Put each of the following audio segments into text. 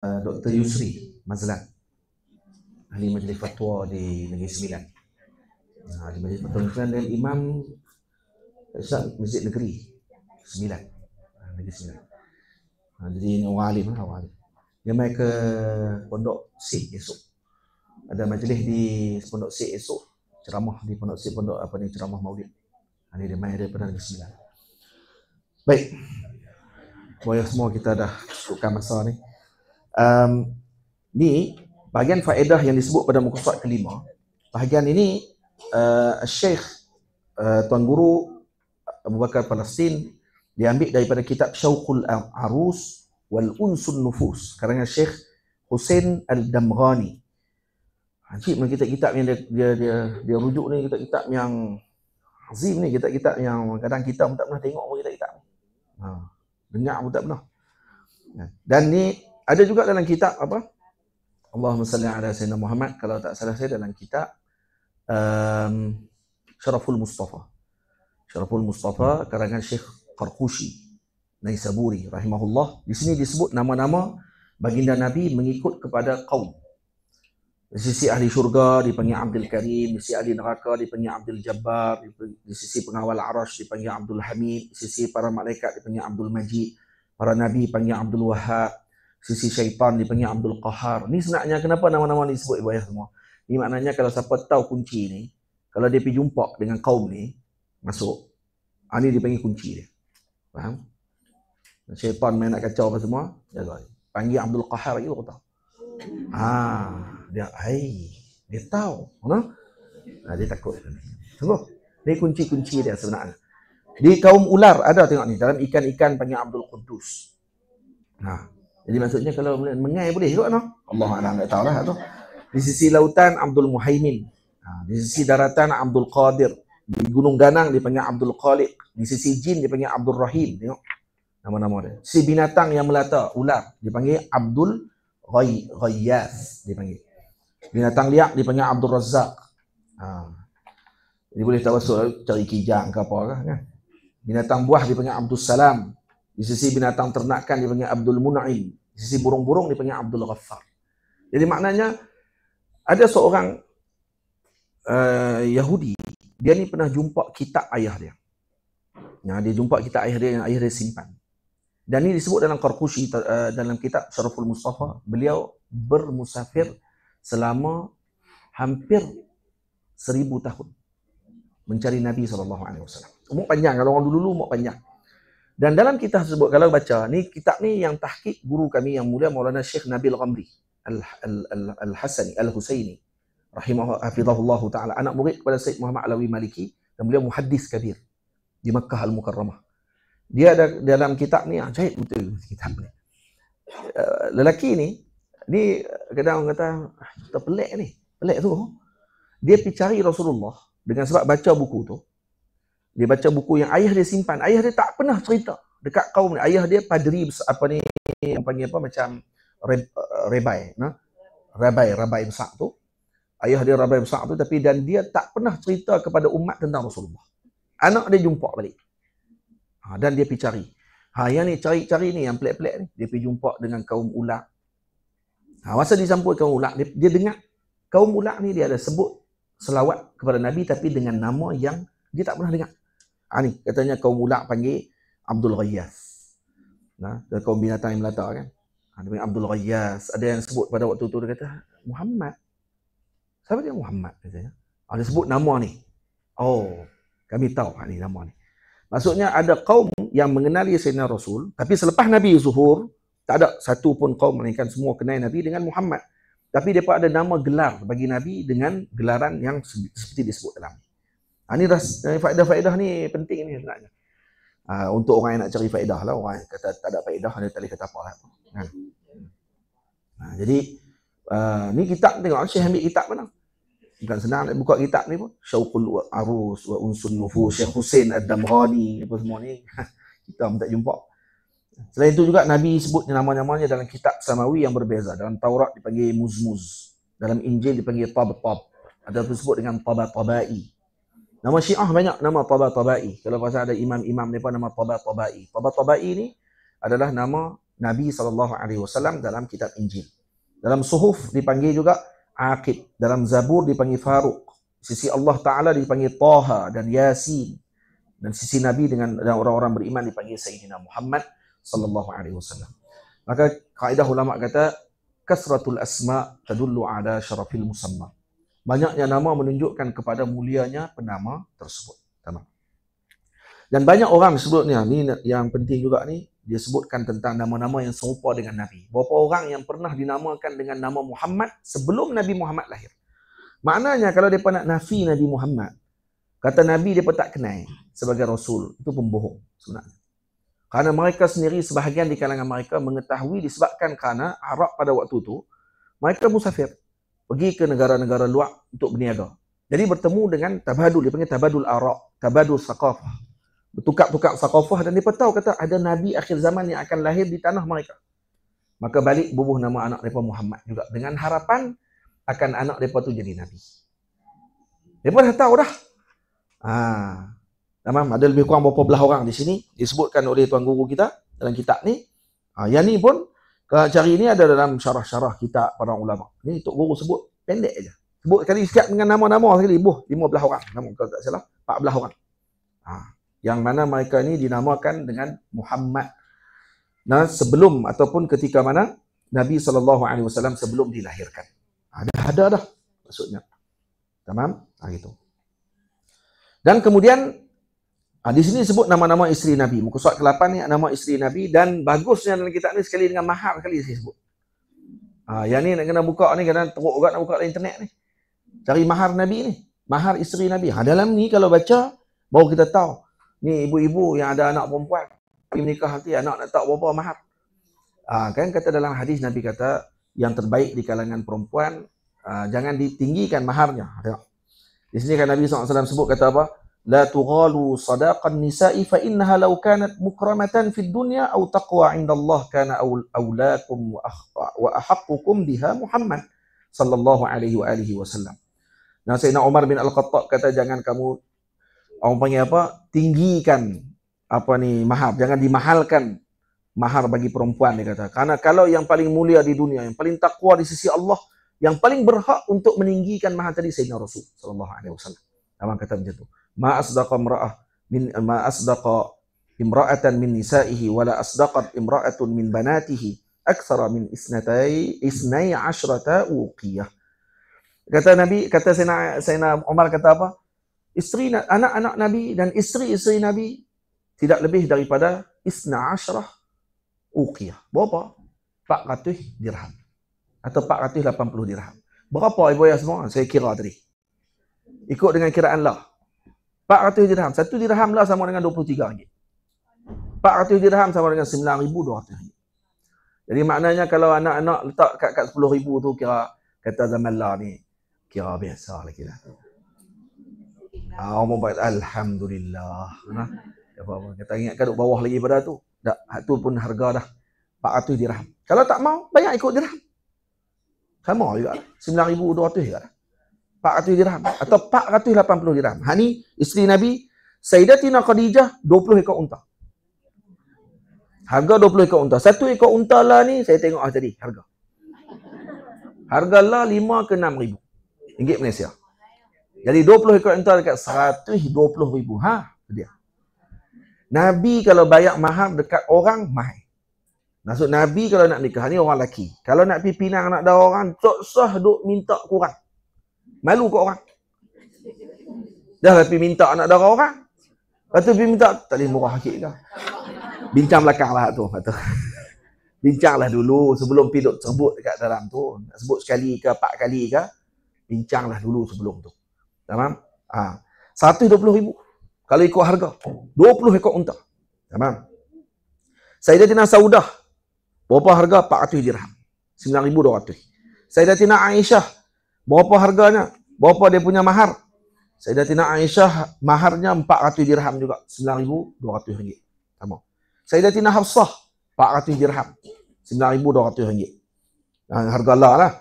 Dr. Yusri Mazlan, ahli majlis fatwa di Negeri Sembilan. Ahli majlis fatwa Negeri Sembilan dan imam Masjid Negeri Sembilan, Negeri Sembilan. Jadi ini orang alim lah, orang alim. Dia mai ke Pondok Sik esok. Ada majlis di Pondok Sik esok, ceramah di Pondok Sik, pondok apa ni, ceramah Maulid. Ini dia mai daripada Negeri Sembilan. Baik. Boleh semua kita dah cukupkan masa ni. Ni bahagian faedah yang disebut pada muka surat kelima. Bahagian ini Syekh Tuan Guru Abu Bakar Palestin diambil daripada kitab Syauqul Arus wal Unsun Nufus karangan Syekh Hussein Al-Damghani. Cik kitab-kitab yang dia rujuk ni, kitab-kitab yang azim ni, kitab-kitab yang kadang kita pun tak pernah tengok pun kitab-kitab. Dengar pun tak pernah. Dan ni ada juga dalam kitab apa? Allahumma salli ala Sayyidina Muhammad, kalau tak salah saya dalam kitab Syaraful Mustafa. Syaraful Mustafa karangan Syekh Qarqushi Naisaburi rahimahullah. Di sini disebut nama-nama baginda Nabi mengikut kepada kaum. Di sisi ahli syurga dipanggil Abdul Karim, di sisi ahli neraka dipanggil Abdul Jabbar, di sisi pengawal Arash dipanggil Abdul Hamid, di sisi para malaikat dipanggil Abdul Majid, para nabi dipanggil Abdul Wahhab, sisi syaitan dipanggil Abdul Qahar. Ni sebenarnya kenapa nama-nama ni disebut ibu ayah semua? Ni maknanya kalau siapa tahu kunci ni, kalau dia pergi jumpa dengan kaum ni, masuk. Ni dipanggil kunci dia. Faham? Syaitan main nak kacau apa semua, jaga. Panggil Abdul Qahar lagi baru tahu. Dia tahu. Dia takut. Sungguh. Ni kunci-kunci dia sebenarnya. Di kaum ular ada tengok ni, dalam ikan-ikan panggil Abdul Quddus. Jadi maksudnya kalau mengai boleh juga no. Allah Alam tak tahulah tu. Di sisi lautan Abdul Muhaimin. Di sisi daratan Abdul Qadir. Di Gunung Ganang dipanggil Abdul Khaliq. Di sisi jin dipanggil Abdul Rahim. Tengok nama-nama dia. Sisi binatang yang melata, ular, dipanggil Abdul Ghayyas dipanggil. Binatang liak dipanggil Abdul Razzaq. Jadi boleh tawassul cari kijang ke apa kan. Binatang buah dipanggil Abdul Salam. Di sisi binatang ternakan dipanggil Abdul Mun'im. Di sisi burung-burung dipanggil Abdul Ghaffar. Jadi maknanya ada seorang Yahudi, dia ni pernah jumpa kitab ayah dia. Dia jumpa kitab ayah dia yang ayah dia simpan. Dan ini disebut dalam Qarqushi dalam kitab Syaraful Mustafa, beliau bermusafir selama hampir 1000 tahun mencari Nabi SAW. Umur panjang, kalau orang dulu umur panjang. Dan dalam kitab tersebut kalau baca, ni kitab ni yang tahqiq guru kami yang mulia Maulana Syekh Nabil Ghamri Al-Hasani Al-Husaini rahimahullah taala, anak murid kepada Syed Muhammad Alawi Maliki, dan beliau muhaddis kabir di Makkah Al-Mukarramah. Dia ada dalam kitab ni, jahit betul kitab ni. Lelaki ni kadang orang kata, pelik ni. Pelik tu. Dia pergi cari Rasulullah dengan sebab baca buku tu. Dia baca buku yang ayah dia simpan. Ayah dia tak pernah cerita dekat kaum ni. Ayah dia padri apa ni, yang panggil apa, macam rabai besar tu. Ayah dia rabai besar tu, tapi dan dia tak pernah cerita kepada umat tentang Rasulullah. Anak dia jumpa balik. Dan dia pergi cari. Yang ni cari-cari ni yang pelik-pelik ni. Dia pergi jumpa dengan kaum ulak. Masa disampul kaum ulak, dia dengar kaum ulak ni dia ada sebut selawat kepada Nabi tapi dengan nama yang dia tak pernah dengar. Ni katanya kaum ulak panggil Abdul Ghayyas. Dari kaum binatang yang melata kan. Dia panggil Abdul Ghayyas. Ada yang sebut pada waktu tu, dia kata Muhammad. Siapa dia Muhammad katanya? Dia sebut nama ni. Kami tahu ni nama ni. Maksudnya ada kaum yang mengenali Sayyidina Rasul, tapi selepas Nabi zuhur, tak ada satu pun kaum, melainkan semua kenal Nabi dengan Muhammad. Tapi mereka ada nama gelar bagi Nabi dengan gelaran yang seperti disebut dalam. Ini faedah-faedah ni penting ni sebenarnya. Untuk orang yang nak cari faedah lah, orang yang kata tak ada faedah, dia tak boleh kata apa lah. Jadi, ni kitab, tengok, Syekh ambil kitab mana? Bukan senang nak buka kitab ni pun. Syauqul Arus wa Unsun Nufus, Syekh Hussein Ad-Damghani, apa semua ni. Kita pun tak jumpa. Selain itu juga Nabi sebut nama-namanya dalam kitab Samawi yang berbeza. Dalam Taurat dipanggil Muzmuz. Dalam Injil dipanggil Tab-Tab. Ada disebut dengan Taba-Tabai. Nama Syiah banyak nama Taba-Tabai. Kalau pasal ada imam-imam mereka nama Taba-Tabai. Taba-Tabai ni adalah nama Nabi SAW dalam kitab Injil. Dalam suhuf dipanggil juga Aqib. Dalam Zabur dipanggil Faruq. Sisi Allah Ta'ala dipanggil Taha dan Yasin. Dan sisi Nabi dan orang-orang beriman dipanggil Sayyidina Muhammad SAW. Maka kaedah ulama kata, kasratul asma tadullu ala syarafil musamma. Banyaknya nama menunjukkan kepada mulianya penama tersebut. Tamam. Dan banyak orang sebutnya, ni yang penting juga ni, dia sebutkan tentang nama-nama yang serupa dengan Nabi. Berapa orang yang pernah dinamakan dengan nama Muhammad sebelum Nabi Muhammad lahir. Maknanya kalau mereka nak nafi Nabi Muhammad, kata Nabi mereka tak kenal sebagai Rasul, itu pembohong sebenarnya. Kerana mereka sendiri, sebahagian di kalangan mereka mengetahui disebabkan kerana Arab pada waktu itu, mereka musafir, pergi ke negara-negara luar untuk berniaga. Jadi bertemu dengan tabadul, dia panggil tabadul Arab, tabadul saqafah. Bertukar-tukar saqafah dan mereka tahu kata ada Nabi akhir zaman yang akan lahir di tanah mereka. Maka balik bubuh nama anak mereka Muhammad juga dengan harapan akan anak mereka tu jadi Nabi. Mereka dah tahu dah. Tamam, ada lebih kurang berapa belah orang di sini disebutkan oleh tuan guru kita dalam kitab ni. Yang ni pun kalau cari ni ada dalam syarah-syarah kitab para ulama. Ni tok guru sebut pendek aja. Sebut sekali siap dengan nama-nama sekali 15 orang. Nama kalau tak salah 14 orang. Yang mana mereka ni dinamakan dengan Muhammad. Nah, sebelum ataupun ketika mana Nabi SAW sebelum dilahirkan. Ada dah maksudnya. Tamam? Gitu. Dan kemudian di sini sebut nama-nama isteri Nabi. Muka surat ke-8 ni nama isteri Nabi dan bagusnya dalam kitab ni sekali dengan mahar sekali saya sebut. Yang ni nak kena buka ni, kena teruk juga nak buka dalam internet ni. Cari mahar Nabi ni. Mahar isteri Nabi. Dalam ni kalau baca baru kita tahu. Ni ibu-ibu yang ada anak perempuan, pergi menikah nanti anak nak tahu berapa mahar. Kan kata dalam hadis Nabi kata yang terbaik di kalangan perempuan jangan ditinggikan maharnya. Tengok. Di sini kan Nabi SAW sebut kata apa? La tughalu sadaqan nisa'i fa innaha law kanat mukramatan fid dunya aw taqwa 'inda Allah kana aulakum wa ahaqqukum biha Muhammad sallallahu alaihi wasallam. Nah, Sayyidina Umar bin Al-Khattab kata jangan kamu orang panggil apa? Tinggikan mahar, jangan dimahalkan mahar bagi perempuan dia kata. Karena kalau yang paling mulia di dunia, yang paling takwa di sisi Allah, yang paling berhak untuk meninggikan mahar tadi Sayyidina Rasul sallallahu alaihi wasallam. Abang kata macam tu. Ma asdaqa imra'atan min nisa'ihi wa la asdaqat imra'atun min banatihi aktsara min isnai asyrata uqiyah. Kata Nabi, kata Sayyidina Umar kata apa? Isteri anak-anak Nabi dan isteri-isteri Nabi tidak lebih daripada isna asyrah uqiyah. Berapa? 400 dirham atau 480 dirham. Berapa ibu ayah semua? Saya kira tadi. Ikut dengan kiraan lah. 400 dirham. 1 dirham lah sama dengan 23 ringgit. 400 dirham sama dengan 9,200 ringgit. Jadi maknanya kalau anak-anak letak kat 10,000 tu kira kata zaman lah ni kira biasa lagi lah. Orang buat alhamdulillah. Kata ingatkan duduk bawah lagi pada tu. Tak, tu pun harga dah 400 dirham. Kalau tak mau bayar ikut dirham. Sama juga. 9,200 juga. 400 dirham atau 480 dirham. Ni isteri Nabi Sayyidatina Khadijah 20 ekor unta. Harga 20 ekor unta. 1 ekor unta lah ni saya tengok tadi harga. Harga lah 5 ke 6,000 ringgit Malaysia. Jadi 20 ekor unta dekat 120,000. Dia. Nabi kalau bayar mahar dekat orang mahal. Maksud Nabi kalau nak nikah ni orang lelaki. Kalau nak pergi pinang anak dah orang, tak sah duk minta kurang. Malu kat orang. Dah pergi minta anak dara orang. Lepas tu pergi minta, tak boleh murah sikit ke? Bincang belakang lah tu. Bincanglah dulu sebelum pergi duk sebut dekat dalam tu. Nak sebut sekali ke 4 kali ke, bincanglah dulu sebelum tu. Tamam? 120,000. Kalau ikut harga. 20 ekor unta. Tamam? Sayyidatina Saudah. Berapa harga? 400 dirham. 9,200. Sayyidatina Aisyah. Berapa harganya? Berapa dia punya mahar? Sayyidatina Aisyah maharnya 400 dirham juga. 9,200 ringgit. Sama. Sayyidatina Hafsah 400 dirham. 9,200 ringgit. Harga Allah lah.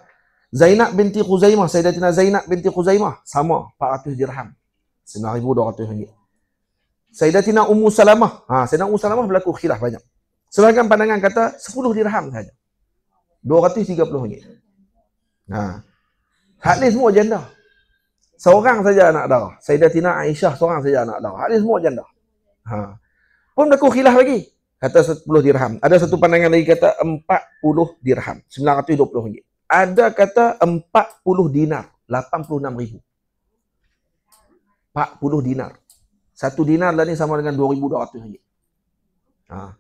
Zainab binti Khuzaimah. Sayyidatina Zainab binti Khuzaimah. Sama. 400 dirham. 9,200 ringgit. Sayyidatina Ummu Salamah. Sayyidatina Ummu Salamah berlaku khilaf banyak. Sebahagian pandangan kata 10 dirham saja. RM230. Ha. Hak ni semua janda. Seorang saja anak darah. Sayyidatina Aisyah seorang saja anak darah. Hak ni semua janda. Ha. Pun berlaku khilaf lagi. Kata 10 dirham. Ada satu pandangan lagi kata 40 dirham. RM920. Ada kata 40 dinar. 86,000. 40 dinar. 1 dinar lah ni sama dengan RM2,200. Ha.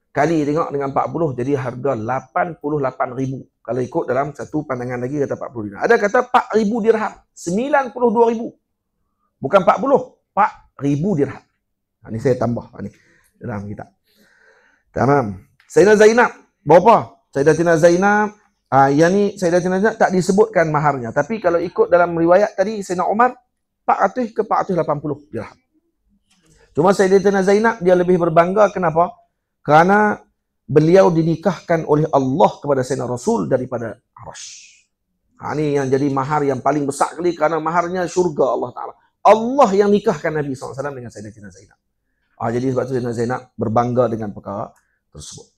Kali tengok dengan 40 jadi harga 88,000. Kalau ikut dalam satu pandangan lagi kata 40 dinar. Ada kata 4,000 dirham. 92,000. Bukan 40. 4,000 dirham. Ha, ni saya tambah ni dalam kitab. Tamam. Sayyidatina Zainab berapa? Sayyidatina Zainab yang ni Sayyidatina Zainab tak disebutkan maharnya. Tapi kalau ikut dalam riwayat tadi Sayyidina Umar 400 ke 480 dirham. Cuma Sayyidatina Zainab dia lebih berbangga. Kenapa? Kerana beliau dinikahkan oleh Allah kepada Sayyidina Rasul daripada Arash. Ini yang jadi mahar yang paling besar kali kerana maharnya syurga Allah Ta'ala. Allah yang nikahkan Nabi SAW dengan Sayyidatina Zainab. Jadi sebab itu Sayyidatina Zainab berbangga dengan perkara tersebut.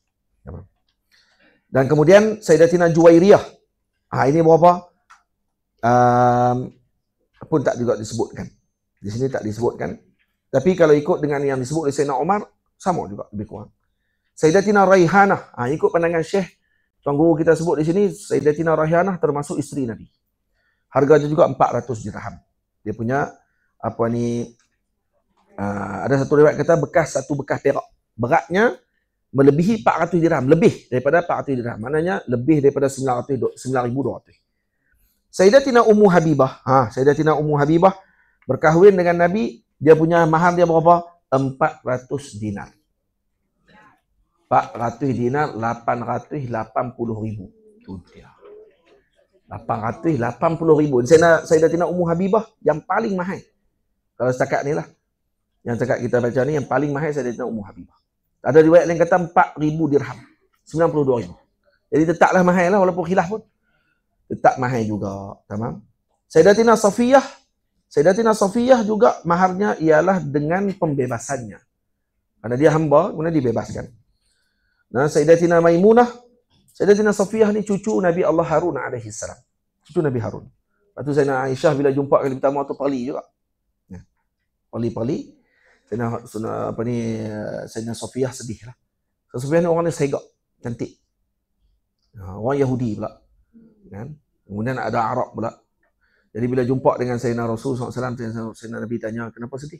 Dan kemudian Sayyidatina Juwairiyah. Ini berapa? Pun tak juga disebutkan. Di sini tak disebutkan. Tapi kalau ikut dengan yang disebut oleh Sayyidina Umar, sama juga lebih kurang. Sayyidatina Raihanah. Ikut pandangan Syekh, tuan guru kita sebut di sini, Sayyidatina Raihanah termasuk isteri Nabi. Harganya juga 400 dirham. Dia punya ada satu riwayat kata satu bekas perak. Beratnya melebihi 400 dirham, lebih daripada 400 dirham. Maknanya lebih daripada 9,200. Sayyidatina Ummu Habibah. Sayyidatina Ummu Habibah berkahwin dengan Nabi, dia punya mahar dia berapa? 400 dinar. 400 dinar 880,000. Itu dia. 880,000. Sayyidatina Ummu Habibah yang paling mahal. Kalau setakat ni lah. Yang setakat kita baca ni yang paling mahal Sayyidatina Ummu Habibah. Ada riwayat lain kata 4,000 dirham. 92,000. Jadi tetaplah mahal lah walaupun khilaf pun. Tetap mahal juga. Tamam. Sayyidatina Safiyah. Sayyidatina Safiyah juga maharnya ialah dengan pembebasannya. Karena dia hamba, kemudian dibebaskan. Nah, Sayyidatina Maimunah, Sayyidatina Safiyah ni cucu Nabi Allah Harun alaihi salam. Cucu Nabi Harun. Lepas tu Sayyidina Aisyah bila jumpa kali pertama tu pali juga. Pali. Sayyidina Safiyah sedih lah. Safiyah ni orang ni segak, cantik. Orang Yahudi pula. Kan? Kemudian ada Arab pula. Jadi bila jumpa dengan Sayyidina Rasul SAW, Sayyidina Nabi tanya, kenapa sedih?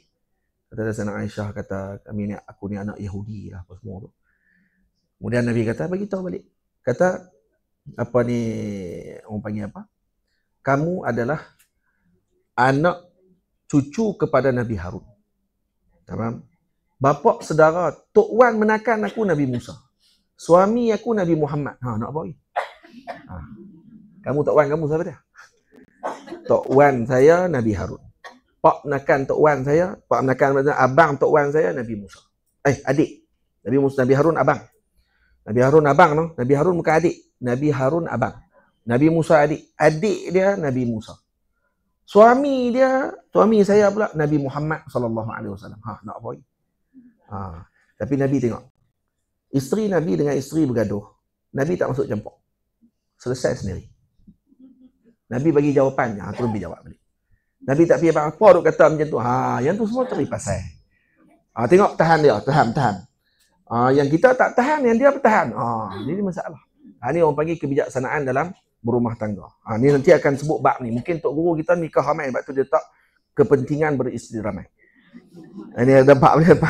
Kata Sayyidina Aisyah, kata, aku ni anak Yahudi lah, apa semua tu. Kemudian Nabi kata, bagi tahu balik. Kata, orang panggil apa? Kamu adalah anak cucu kepada Nabi Harun. Tamam? Bapak saudara, Tok Wan menakan aku Nabi Musa. Suami aku Nabi Muhammad. Nak apa lagi? Kamu Tok Wan, kamu siapa dia? Tok Wan saya Nabi Harun. Pak menakan Tok Wan saya, Pak menakan abang Tok Wan saya Nabi Musa. Adik. Nabi Musa, Nabi Harun abang. Nabi Harun abang no. Nabi Harun bukan adik. Nabi Harun abang. Nabi Musa adik. Adik dia Nabi Musa. Suami saya pula Nabi Muhammad sallallahu alaihi wasallam. Nak apa lagi? Tapi Nabi tengok. Isteri Nabi dengan isteri bergaduh. Nabi tak masuk campur. Selesai sendiri. Nabi bagi jawapan, tu Nabi jawab balik. Nabi tak pergi apa-apa duk kata macam tu. Yang tu semua cari pasal. Tengok tahan dia, tahan. Yang kita tak tahan, yang dia bertahan. Ini masalah. Ini orang panggil kebijaksanaan dalam berumah tangga. Ni nanti akan sebut bab ni. Mungkin Tok Guru kita nikah ramai, sebab tu dia tak kepentingan beristeri ramai. Ini ada bab dia.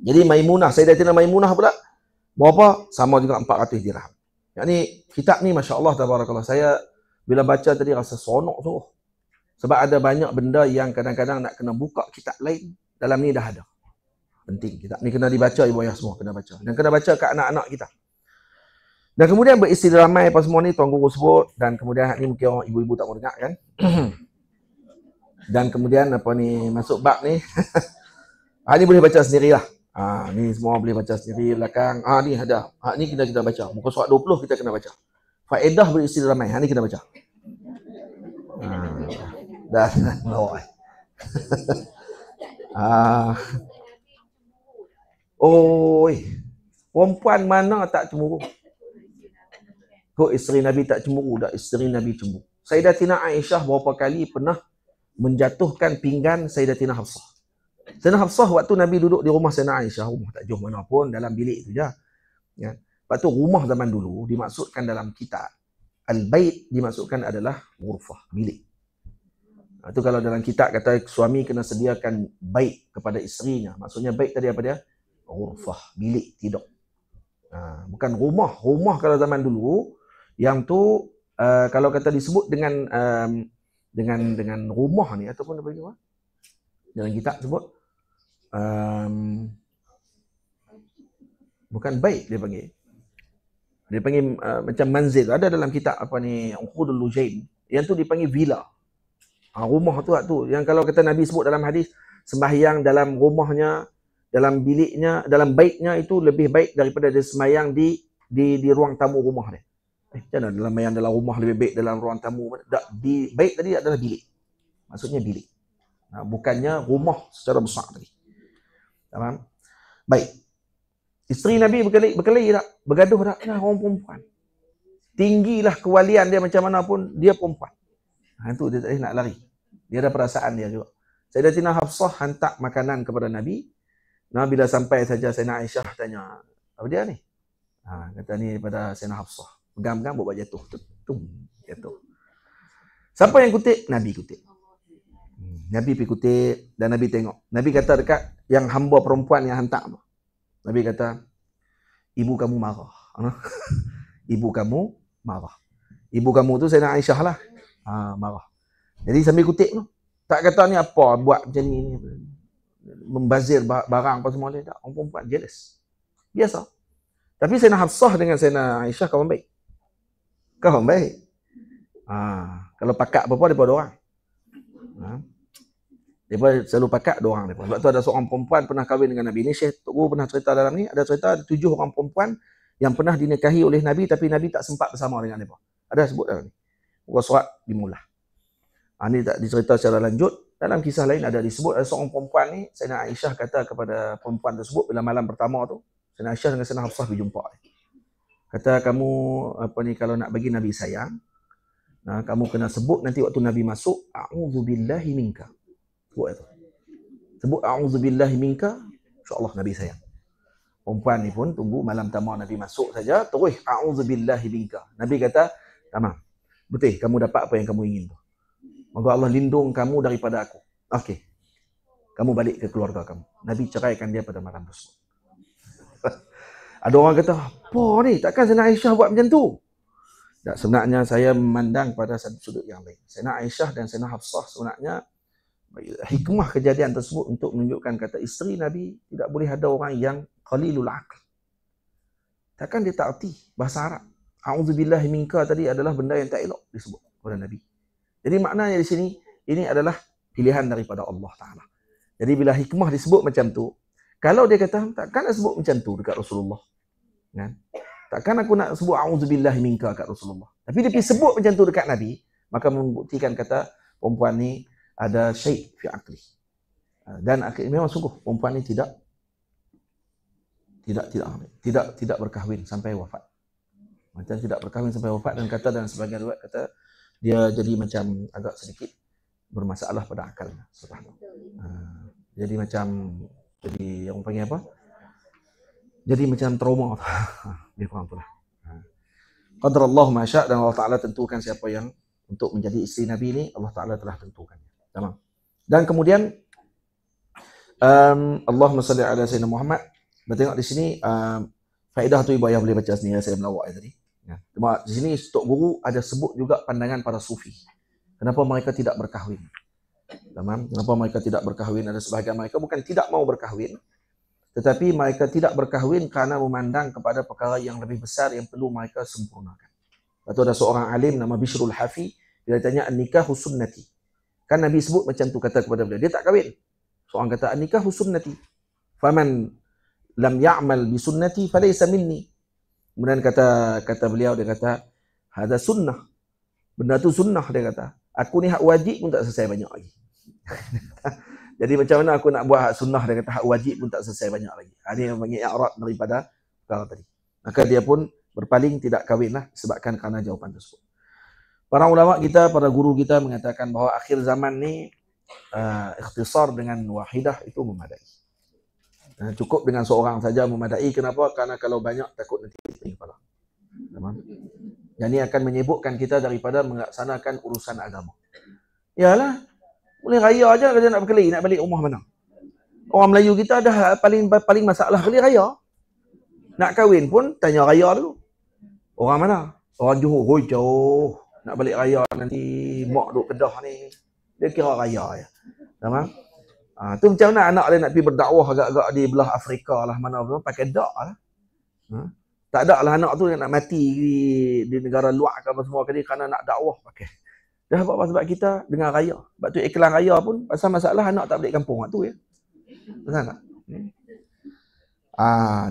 Jadi Maimunah, Sayyidatina Maimunah pula berapa? Sama juga 400 dirham. Yang ni kitab ni masya-Allah tabarakallah. Saya bila baca tadi rasa seronok tu. Sebab ada banyak benda yang kadang-kadang nak kena buka kitab lain. Dalam ni dah ada. Penting. Kitab ni kena dibaca, ibu ayah semua kena baca. Dan kena baca ke anak-anak kita. Dan kemudian beristri ramai apa semua ni Tuan Guru sebut. Dan kemudian ni mungkin orang ibu-ibu tak mau dengar kan. Dan kemudian masuk bab ni. Ni boleh baca sendirilah. Ni semua boleh baca sendiri belakang. Ni ada. Ni kita baca. Muka surat 20 kita kena baca. Faedah beristri ramai. Ni kita baca. Dah no. Perempuan mana tak cemburu? Kok isteri Nabi tak cemburu? Tak, isteri Nabi cemburu. Sayyidatina Aisyah berapa kali pernah menjatuhkan pinggan Sayyidatina Hafsah. Sayyidatina Hafsah waktu Nabi duduk di rumah Sayyidatina Aisyah, rumah tak jauh mana pun, dalam bilik tu je. Ya. Lepas tu rumah zaman dulu dimaksudkan dalam kitab Al-Bait dimaksudkan adalah ghurfah, bilik. Itu kalau dalam kitab kata suami kena sediakan bait kepada isterinya. Maksudnya bait tadi apa dia? Ghurfah, bilik tidur. Bukan rumah. Rumah kalau zaman dulu yang tu kalau kata disebut dengan rumah ni ataupun apa ni? Dalam kitab sebut bukan bait dia panggil. Dia panggil macam manzil. Ada dalam kitab apa ni Uqudul Lujain. Yang tu dipanggil villa. Rumah tu yang kalau kata Nabi sebut dalam hadis sembahyang dalam rumahnya, dalam biliknya, dalam baitnya itu lebih baik daripada dia sembahyang di ruang tamu rumah dia. Macam mana dalam sembahyang dalam rumah lebih baik dalam ruang tamu? Di bait tadi adalah bilik. Maksudnya bilik. Bukannya rumah secara besar tadi. Faham? Baik. Isteri Nabi berkelahi tak? Bergaduh tak? Nah, orang perempuan. Tinggilah kewalian dia macam mana pun, dia perempuan. Itu dia tak boleh nak lari. Dia ada perasaan dia juga. Sayyidatina Hafsah hantar makanan kepada Nabi. Nah, bila sampai saja Sayyidatina Aisyah tanya, apa dia ni? Kata ni daripada Sayyidatina Hafsah. Pegang-pegang buat jatuh. Jatuh. Siapa yang kutip? Nabi kutip. Nabi pergi kutip dan Nabi tengok. Nabi kata dekat yang hamba perempuan yang hantar tu. Nabi kata, ibu kamu marah. Ibu kamu marah. Ibu kamu tu Sayyidatina Aisyah lah. Marah. Jadi sambil kutip tu. Tak kata ni apa buat macam ni. Membazir barang apa semua dia. Tak. Orang perempuan jealous. Biasa. Tapi Sayyidatina Hafsah dengan Sayyidatina Aisyah kawan baik. Kawan baik. Kalau pakat apa-apa daripada orang. Dia selalu pakat dua orang. Sebab tu ada seorang perempuan pernah kahwin dengan Nabi. Ini Syekh Tok Guru pernah cerita dalam ni. Ada cerita ada 7 orang perempuan yang pernah dinikahi oleh Nabi tapi Nabi tak sempat bersama dengan mereka. Ada sebut dalam ni. Bukan surat dimullah. Ini tak dicerita secara lanjut. Dalam kisah lain ada disebut ada seorang perempuan ni, Sayyidatina Aisyah kata kepada perempuan tersebut bila malam pertama tu, Sayyidatina Aisyah dengan Sayyidatina Hafsah berjumpa. Kata kamu kalau nak bagi Nabi sayang, kamu kena sebut nanti waktu Nabi masuk, a'udzubillahi minka. Sebut itu. Sebut a'udzubillahi minka, insya-Allah Nabi sayang. Perempuan ni pun tunggu malam pertama Nabi masuk saja, terus a'udzubillahi minka. Nabi kata, "Tamam. Betul, kamu dapat apa yang kamu ingin tu. Moga Allah lindung kamu daripada aku. Okey. Kamu balik ke keluarga kamu." Nabi ceraikan dia pada malam tersebut. Ada orang kata, "Apa ni? Takkan Sayyidatina Aisyah buat macam tu?" Tak, sebenarnya saya memandang pada satu sudut yang lain. Sayyidatina Aisyah dan Sayyidatina Hafsah sebenarnya hikmah kejadian tersebut untuk menunjukkan kata isteri Nabi tidak boleh ada orang yang qalilul aql. Takkan dia tak erti bahasa Arab. A'udzubillahi minka tadi adalah benda yang tak elok disebut oleh Nabi. Jadi maknanya di sini ini adalah pilihan daripada Allah Taala. Jadi bila hikmah disebut macam tu, kalau dia kata takkan nak sebut macam tu dekat Rasulullah. Kan? Takkan aku nak sebut a'udzubillahi minka kat Rasulullah. Tapi dia pergi sebut macam tu dekat Nabi, maka membuktikan kata perempuan ni ada syai' fi aqli. Dan memang sungguh perempuan ni tidak berkahwin sampai wafat. Macam tidak berkahwin sampai wafat dan kata dan sebagian riwayat kata dia jadi macam agak sedikit bermasalah pada akalnya. Jadi macam yang panggil apa? Jadi macam trauma. Dia kurang tu lah. Qadarallahu ma syaa' dan Allah Taala tentukan siapa yang untuk menjadi isteri Nabi ni, Allah Taala telah tentukan. Tamam. Dan kemudian Allahumma salli ala sayyidina Muhammad. Bertengok di sini faedah tu ibu ayah boleh baca sendiri, saya melawak tadi. Ya. Cuma di sini Tok Guru ada sebut juga pandangan para sufi. Kenapa mereka tidak berkahwin? Tamam. Kenapa mereka tidak berkahwin? Ada sebahagian mereka bukan tidak mau berkahwin, tetapi mereka tidak berkahwin kerana memandang kepada perkara yang lebih besar yang perlu mereka sempurnakan. Lepas tu ada seorang alim nama Bishrul Hafi, dia tanya an-nikahu sunnati. Kan Nabi sebut macam tu kata kepada beliau, dia tak kahwin. Seorang kata an-nikahu sunnati. Faman lam ya'mal bi sunnati falaysa minni. Kemudian kata beliau, dia kata hada sunnah. Benda tu sunnah, dia kata. Aku ni hak wajib pun tak selesai banyak lagi. Jadi macam mana aku nak buat hak sunnah dan kata hak wajib pun tak selesai banyak lagi. Ini yang panggil i'rad daripada perkara tadi. Maka dia pun berpaling, tidak kahwinlah sebabkan kerana jawapan tersebut. Para ulama kita, para guru kita mengatakan bahawa akhir zaman ni ikhtisar dengan wahidah itu memadai. Cukup dengan seorang saja memadai. Kenapa? Karena kalau banyak takut nanti kepala. Dan ini akan menyibukkan kita daripada melaksanakan urusan agama. Yalah, boleh raya aja kalau nak berkeli, nak balik rumah mana. Orang Melayu kita dah paling masalah keli raya. Nak kahwin pun tanya raya dulu. Orang mana? Orang Johor. Hoi jauh. Nak balik raya nanti mak duk Kedah ni. Dia kira raya je. Tamam? Tu macam mana anak dia nak pergi berdakwah agak-agak di belah Afrika lah mana pun pakai dak lah. Tak ada lah anak tu nak mati di negara luar ke apa semua kali kerana nak dakwah pakai. Dah apa sebab kita dengan raya. Sebab tu iklan raya pun pasal masalah anak tak balik kampung tu ya. Betul tak?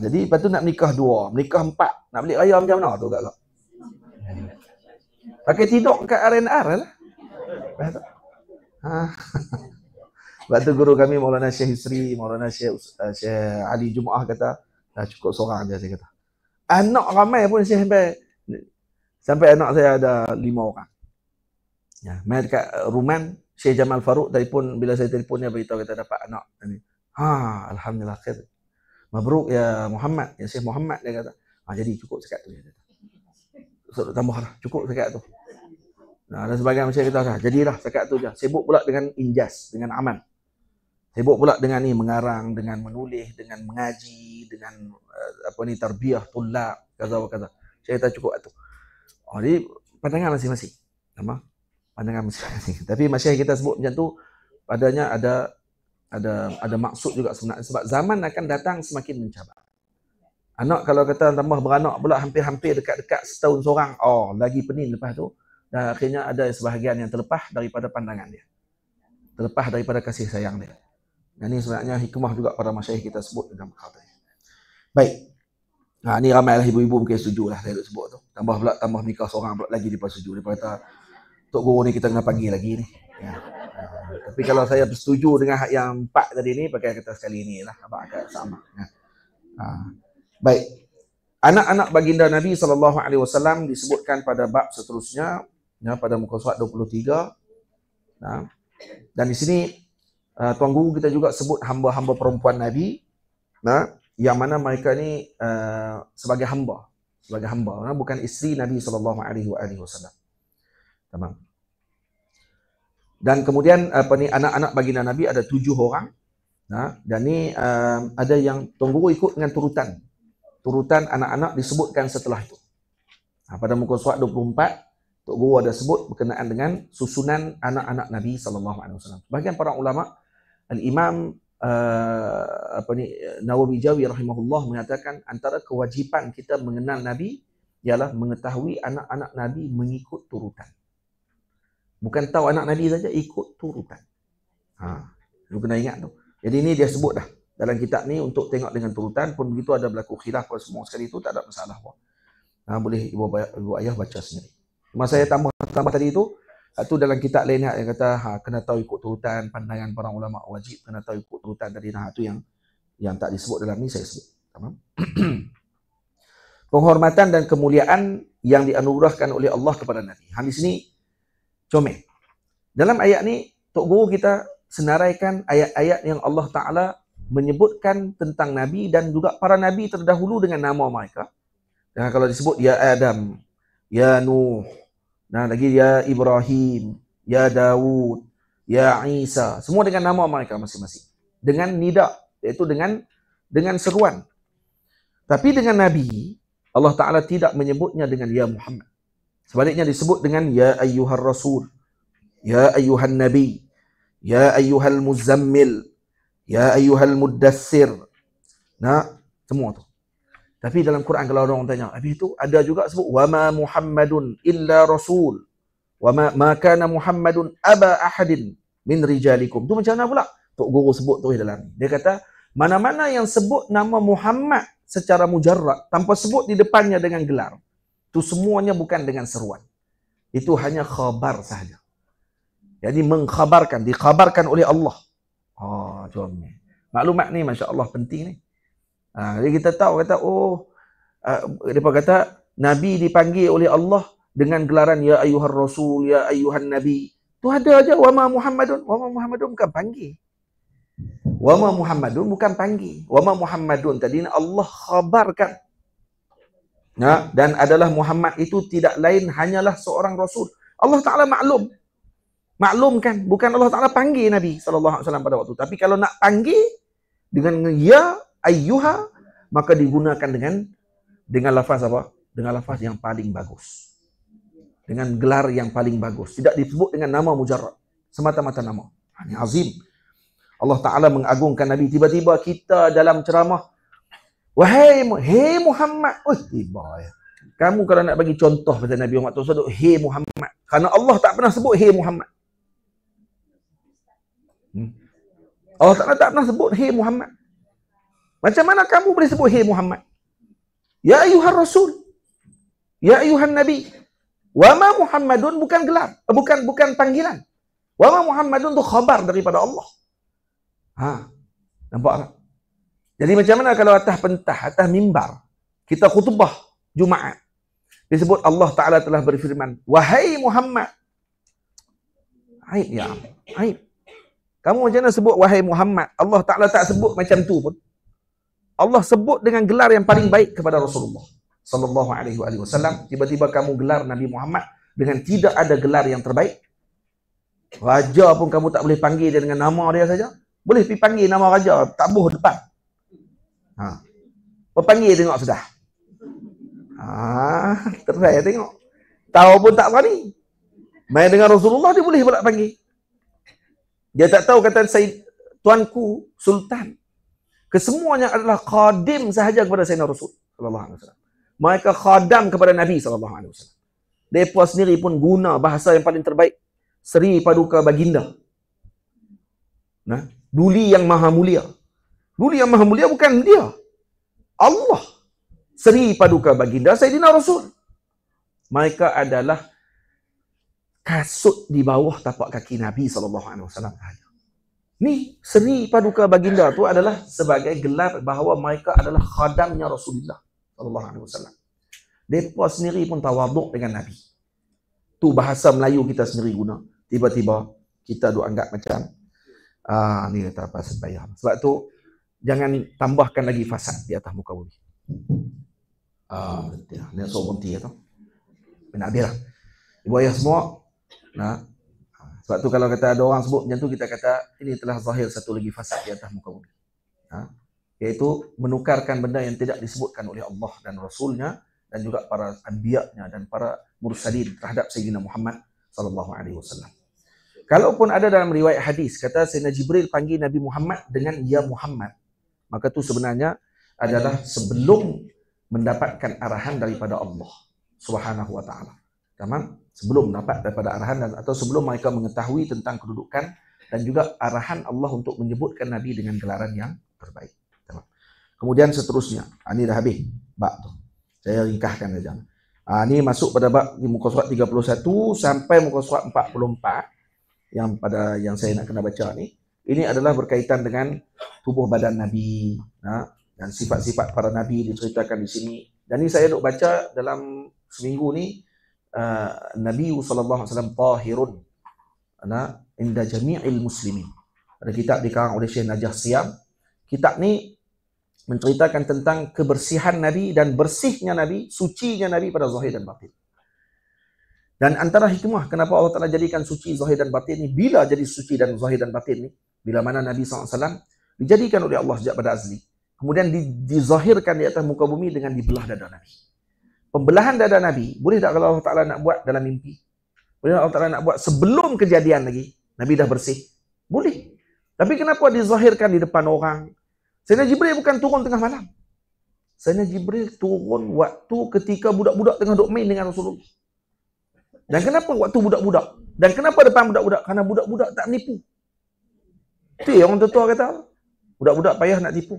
Jadi lepas tu nak menikah 2, menikah 4, nak balik raya macam mana tu agak-agak. Pakai tidur kat R&R lah. Sebab tu guru kami Maulana Syekh Hisri, Maulana Syekh Ali Jumaah kata, dah cukup seorang je saya kata. Anak ramai pun sampai anak saya ada 5 orang. Ya, mai dekat Ruman, Syekh Jamal Farouk telefon, bila saya telefon dia beritahu kita dapat anak ni. Alhamdulillah khair. Mabruk ya Muhammad, ya Syekh Muhammad dia kata. Jadi cukup sekat tu dia kata. So, tambahlah, cukup sekat tu. Dan sebagian macam kita dah, jadilah sekat tu je. Sibuk pula dengan injas, dengan amal. Sibuk pula dengan ni mengarang, dengan menulis, dengan mengaji, dengan tarbiyah tulab, kaza. Saya kata cukup tu. Jadi pandangan masing-masing. Nama? Pandangan masing-masing. Tapi masyarakat kita sebut macam tu, padanya ada maksud juga sebenarnya. Sebab zaman akan datang semakin mencabar. Anak kalau kata tambah beranak pula hampir-hampir dekat-dekat setahun seorang, lagi pening lepas tu. Dan akhirnya ada sebahagian yang terlepas daripada pandangan dia. Terlepas daripada kasih sayang dia. Dan ini sebenarnya hikmah juga para masyayikh kita sebut dalam perkara ini. Baik. Ni ramailah ibu-ibu mungkin setuju lah saya sebut tu. Tambah nikah seorang pula lagi dia setuju. Dia kata, Tok Guru ni kita kena panggil lagi ni. Ya. Tapi kalau saya bersetuju dengan hak yang 4 tadi ni, pakai kata sekali ni lah. Abang agak sama. Baik. Anak-anak baginda Nabi SAW disebutkan pada bab seterusnya. Pada muka surat 23. Dan di sini Tuan Guru kita juga sebut hamba-hamba perempuan Nabi, yang mana mereka ni sebagai hamba, bukan isteri Nabi SAW. Tamam. Dan kemudian anak-anak baginda Nabi ada 7 orang. Dan ni ada yang Tuan Guru ikut dengan turutan anak-anak disebutkan setelah itu. Pada muka surat 24 Tok Guru ada sebut berkenaan dengan susunan anak-anak Nabi SAW. Bahagian para ulama, Al-Imam Nawawi Jawi rahimahullah mengatakan antara kewajipan kita mengenal Nabi ialah mengetahui anak-anak Nabi mengikut turutan. Bukan tahu anak Nabi saja, ikut turutan. Lu kena ingat tu. Jadi ini dia sebut dah dalam kitab ni untuk tengok dengan turutan. Pun begitu ada berlaku khilaf pada semua sekali itu, tak ada masalah pun. Boleh ibu ayah baca sendiri. Masa saya tambah tadi itu dalam kitab lain yang kata kena tahu ikut turutan, pandangan para ulama wajib kena tahu ikut turutan tadi. Itu yang tak disebut dalam ni saya sebut. Tamam. Penghormatan dan kemuliaan yang dianugerahkan oleh Allah kepada Nabi. Di sini comel. Dalam ayat ni Tok Guru kita senaraikan ayat-ayat yang Allah Ta'ala menyebutkan tentang Nabi dan juga para Nabi terdahulu dengan nama mereka. Dan kalau disebut ya Adam, ya Nuh, dan lagi ya Ibrahim, ya Dawud, ya Isa, semua dengan nama mereka masing-masing. Dengan nida, iaitu dengan seruan. Tapi dengan Nabi, Allah Ta'ala tidak menyebutnya dengan ya Muhammad. Sebaliknya disebut dengan ya ayyuhar rasul, ya ayyuhan nabi, ya ayyuhal muzammil, ya ayyuhal muddassir. Semua tu. Tapi dalam Quran kalau orang tanya, habis itu ada juga sebut wama Muhammadun illa rasul. Wama ma kana Muhammadun aba ahadin min rijalikum. Tu macam mana pula? Tok Guru sebut tu dalam. Dia kata, mana-mana yang sebut nama Muhammad secara mujarrad tanpa sebut di depannya dengan gelar, tu semuanya bukan dengan seruan. Itu hanya khabar sahaja. Jadi mengkhabarkan, dikhabarkan oleh Allah. Comel. Maklumat ni Masya Allah penting ni. Jadi kita tahu kata, mereka kata Nabi dipanggil oleh Allah dengan gelaran ya ayyuhar rasul, ya ayyuhan nabi. Tu ada aja wa ma Muhammadun. Wa ma Muhammadun bukan panggil. Wa ma Muhammadun bukan panggil. Wa ma Muhammadun tadi Allah khabarkan. Dan adalah Muhammad itu tidak lain hanyalah seorang rasul. Allah Taala maklumkan, bukan Allah Taala panggil Nabi sallallahu alaihi wasallam pada waktu. Tapi kalau nak panggil dengan ya ayyuha, maka digunakan dengan lafaz apa? Dengan lafaz yang paling bagus. Dengan gelar yang paling bagus. Tidak disebut dengan nama mujarrad. Semata-mata nama. Ini azim. Allah Ta'ala mengagungkan Nabi. Tiba-tiba kita dalam ceramah, wahai Muhammad. Tiba ya. Kamu kalau nak bagi contoh pada Nabi Muhammad tu sebut hey Muhammad. Kerana Allah tak pernah sebut hey Muhammad. Allah Ta'ala tak pernah sebut hey Muhammad. Macam mana kamu boleh sebut hey Muhammad? Ya ayyuhar rasul. Ya ayyuhan nabi. Wa ma Muhammadun bukan gelar, bukan panggilan. Wa ma Muhammadun tu khabar daripada Allah. Nampak tak? Jadi macam mana kalau atas mimbar kita khutbah Jumaat disebut Allah Taala telah berfirman, wahai Muhammad. Aib ya. Aib. Kamu macam mana sebut wahai Muhammad? Allah Taala tak sebut macam tu pun. Allah sebut dengan gelar yang paling baik kepada Rasulullah sallallahu alaihi wasallam. Tiba-tiba kamu gelar Nabi Muhammad dengan tidak ada gelar yang terbaik. Raja pun kamu tak boleh panggil dia dengan nama dia saja. Boleh pergi panggil nama raja, tabuh depan. Panggil tengok sudah. Terai tengok. Tahu pun tak berani. Main dengan Rasulullah dia boleh pula panggil. Dia tak tahu kata tuanku sultan. Kesemuanya adalah khadim sahaja kepada Sayyidina Rasul sallallahu alaihi wasallam. Mereka khadam kepada Nabi sallallahu alaihi wasallam. Mereka sendiri pun guna bahasa yang paling terbaik. Seri Paduka Baginda. Duli yang maha mulia. Duli yang maha mulia bukan dia. Allah. Seri Paduka Baginda Sayyidina Rasul. Mereka adalah kasut di bawah tapak kaki Nabi sallallahu alaihi wasallam. Ni Seri Paduka Baginda tu adalah sebagai gelar bahawa mereka adalah khadamnya Rasulullah sallallahu alaihi wasallam. Depa sendiri pun tawaduk dengan Nabi. Tu bahasa Melayu kita sendiri guna. Tiba-tiba kita duk anggap macam ni kata apa sembahyang. Sebab tu jangan tambahkan lagi fasad di atas muka bumi. Ni seorang berhenti tu. Nak habis lah. Ibu ayah semua. Sebab tu kalau kata ada orang sebut macam tu, kita kata ini telah zahir satu lagi fasad di atas muka bumi. Iaitu menukarkan benda yang tidak disebutkan oleh Allah dan Rasulnya dan juga para anbiya-nya dan para mursalin terhadap Sayyidina Muhammad sallallahu alaihi wasallam. Kalaupun ada dalam riwayat hadis kata Sayyidina Jibril panggil Nabi Muhammad dengan ya Muhammad, maka tu sebenarnya adalah sebelum mendapatkan arahan daripada Allah Subhanahu wa taala. Tamam? Sebelum dapat daripada arahan atau sebelum mereka mengetahui tentang kedudukan dan juga arahan Allah untuk menyebutkan Nabi dengan gelaran yang terbaik. Tamam. Kemudian seterusnya, ini dah habis bab tu. Saya ringkaskan saja. Ini masuk pada bab di muka surat 31 sampai muka surat 44 yang saya nak kena baca ni. Ini adalah berkaitan dengan tubuh badan Nabi, dan sifat-sifat para Nabi diceritakan di sini. Dan ini saya duk baca dalam seminggu ni. Nabi sallallahu alaihi wasallam tahirun inda jami'il muslimin. Ada kitab dikarang oleh Syekh Najah Siam. Kitab ni menceritakan tentang kebersihan Nabi dan bersihnya Nabi, sucinya Nabi pada zahir dan batin. Dan antara hikmah kenapa Allah Ta'ala jadikan suci zahir dan batin ni, bila jadi suci dan zahir dan batin ni, bila mana Nabi SAW dijadikan oleh Allah sejak pada azli, kemudian dizahirkan di atas muka bumi dengan dibelah dada Nabi. Pembelahan dada Nabi, boleh tak kalau Allah Ta'ala nak buat dalam mimpi? Boleh tak Allah Ta'ala nak buat sebelum kejadian lagi? Nabi dah bersih? Boleh. Tapi kenapa dizahirkan di depan orang? Sayyidina Jibril bukan turun tengah malam. Sayyidina Jibril turun waktu ketika budak-budak tengah duk main dengan Rasulullah. Dan kenapa waktu budak-budak? Dan kenapa depan budak-budak? Karena budak-budak tak menipu. Itu yang orang tua kata. Budak-budak payah nak tipu.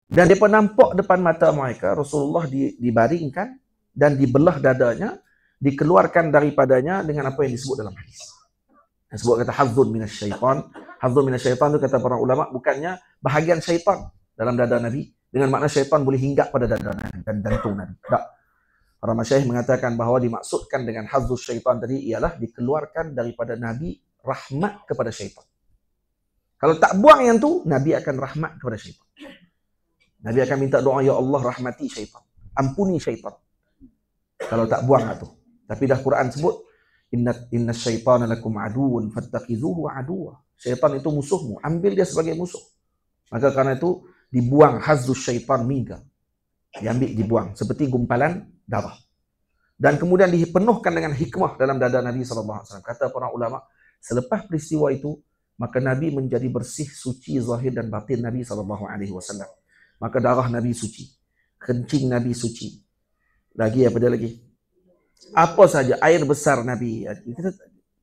Dan mereka nampak depan mata mereka Rasulullah dibaringkan dan dibelah dadanya, dikeluarkan daripadanya dengan apa yang disebut dalam hadis. Yang sebut kata hazzun minasyaitan. Hazzun minasyaitan tu kata para ulama bukannya bahagian syaitan dalam dada Nabi. Dengan makna syaitan boleh hinggap pada dada Nabi dan jantung Nabi. Tak. Para masyayikh mengatakan bahawa dimaksudkan dengan hazzus syaitan tadi ialah dikeluarkan daripada Nabi rahmat kepada syaitan. Kalau tak buang yang tu, Nabi akan rahmat kepada syaitan. Nabi akan minta doa, ya Allah rahmati syaitan. Ampuni syaitan. Kalau tak buang tu. Tapi dah Quran sebut, inna syaitana lakum aduun fattakhidhuhu aduwa. Syaitan itu musuhmu, ambil dia sebagai musuh. Maka kerana itu dibuang hazzus syaitan minka. Diambil, dibuang seperti gumpalan darah. Dan kemudian dipenuhkan dengan hikmah dalam dada Nabi SAW. Kata para ulama, selepas peristiwa itu, maka Nabi menjadi bersih, suci, zahir dan batin Nabi SAW. Maka darah Nabi suci, kencing Nabi suci. Lagi apa dia lagi? Apa saja air besar Nabi.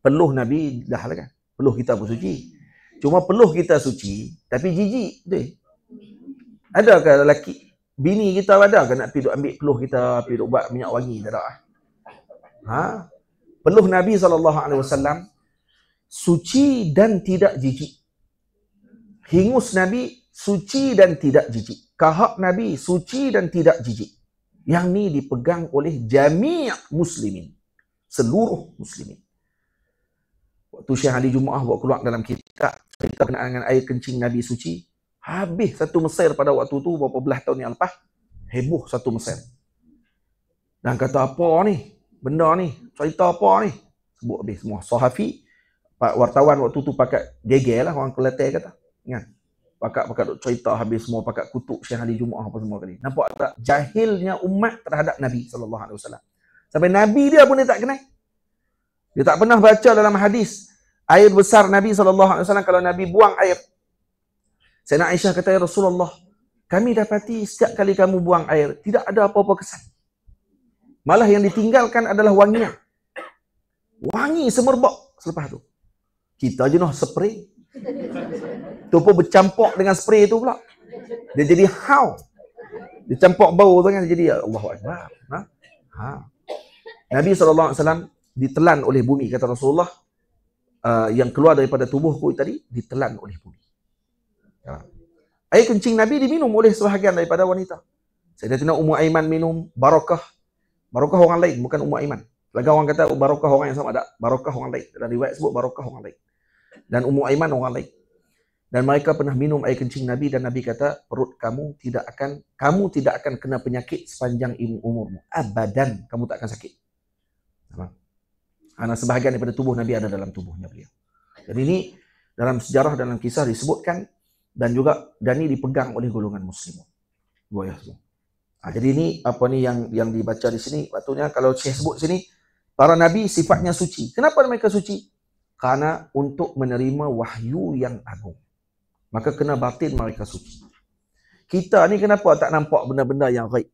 Peluh Nabi dah lah kan. Peluh kita pun suci. Cuma peluh kita suci, tapi jijik betul. Adakah lelaki bini kita ada ke nak pergi ambil peluh kita, pergi buat minyak wangi? Tak ada. Peluh Nabi SAW suci dan tidak jijik. Hingus Nabi suci dan tidak jijik. Kahak Nabi suci dan tidak jijik. Yang ni dipegang oleh jami' muslimin. Seluruh muslimin. Waktu Syekh Ali Jumaah buat keluar dalam kitab cerita berkenaan dengan air kencing Nabi suci, habis satu Mesir pada waktu tu, berapa belah tahun yang lepas, heboh satu Mesir. Dan kata apa ni? Benda ni, cerita apa ni? Sebut habis semua. Sahafi, wartawan waktu tu pakat geger lah, orang Kelantan kata. Ingat? Pakat cerita habis semua, pakat kutuk Syekh Ali Jumaah apa semua kali. Nampak tak? Jahilnya umat terhadap Nabi SAW. Sampai Nabi dia pun dia tak kenal. Dia tak pernah baca dalam hadis air besar Nabi SAW kalau Nabi buang air. Sayyidina Aisyah kata, ya Rasulullah, kami dapati setiap kali kamu buang air, tidak ada apa-apa kesan. Malah yang ditinggalkan adalah wanginya. Wangi semerbak selepas tu. Kita je noh spray. Tu pun bercampur dengan spray tu pula. Dia jadi hau. Dia campur bau tu kan, jadi Allahu Akbar. Nabi SAW ditelan oleh bumi, kata Rasulullah, yang keluar daripada tubuhku tadi ditelan oleh bumi. Air kencing Nabi diminum oleh sebahagian daripada wanita. Sayyidatina Ummu Aiman minum, barakah orang lain, bukan Ummu Aiman. Lagi orang kata barakah orang yang sama, ada barakah orang lain. Dalam riwayat sebut barakah orang lain. Dan Ummu Aiman orang lain. Dan mereka pernah minum air kencing Nabi dan Nabi kata, perut kamu tidak akan kena penyakit sepanjang umurmu. Abadan kamu tak akan sakit. Karena sebahagian daripada tubuh Nabi ada dalam tubuhnya beliau. Jadi ini dalam sejarah, dalam kisah disebutkan, dan ini dipegang oleh golongan muslimun. Jadi ini apa ni yang dibaca di sini. Patutnya kalau Syekh sebut sini, para nabi sifatnya suci. Kenapa mereka suci? Karena untuk menerima wahyu yang agung. Maka kena batin mereka suci. Kita ni kenapa tak nampak benda-benda yang ghaib?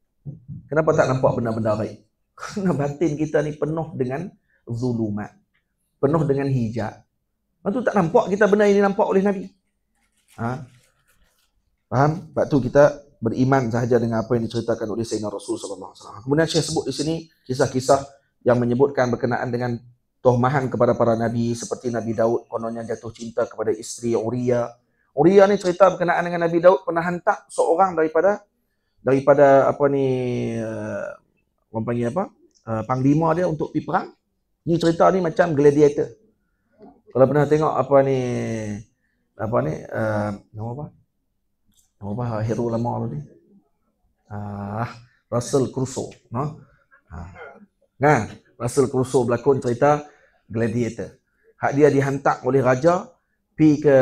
Kenapa tak nampak benda-benda ghaib? Kerana batin kita ni penuh dengan zulumat. Penuh dengan hijab. Lepas tu tak nampak kita benda ini nampak oleh Nabi. Faham? Sebab tu kita beriman sahaja dengan apa yang diceritakan oleh Sayyidina Rasul SAW. Kemudian Syekh sebut di sini kisah-kisah yang menyebutkan berkenaan dengan tohmahan kepada para Nabi. Seperti Nabi Daud kononnya jatuh cinta kepada isteri Uriah. Uriah ni cerita berkenaan dengan Nabi Daud pernah hantar seorang daripada apa ni, orang panggil apa? Panglima dia untuk pergi perang. Ni cerita ni macam gladiator. Kalau pernah tengok apa ni nama apa hero lama tu ni? Russell Crowe, no? Russell Crowe berlakon cerita gladiator. Hak dia dihantar oleh raja pi ke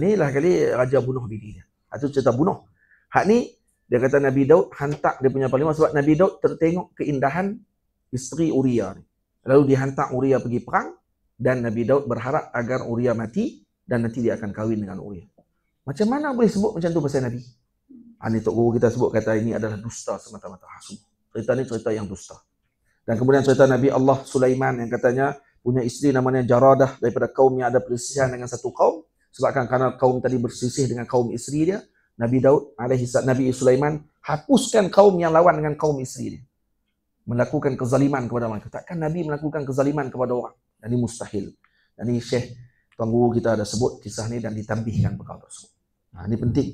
ni lah kali raja bunuh bini dia. Itu cerita bunuh. Hak ni dia kata Nabi Daud hantar dia punya panglima sebab Nabi Daud tertengok keindahan isteri Uriah ni. Lalu dihantar Uriah pergi perang dan Nabi Daud berharap agar Uriah mati dan nanti dia akan kahwin dengan Uriah. Macam mana boleh sebut macam tu pasal Nabi? Ini Tok Guru kita sebut kata ini adalah dusta semata-mata. Cerita ni cerita yang dusta. Dan kemudian cerita Nabi Allah Sulaiman yang katanya punya isteri namanya Jaradah daripada kaum yang ada perselisihan dengan satu kaum. Sebabkan kerana kaum tadi berselisih dengan kaum isteri dia, Nabi Daud Nabi Sulaiman hapuskan kaum yang lawan dengan kaum isteri dia. Melakukan kezaliman kepada mereka. Takkan Nabi melakukan kezaliman kepada orang. Dan ini mustahil. Dan ini Syekh Tuan Guru kita ada sebut kisah ni dan ditambihkan perkara tersebut. Ini penting.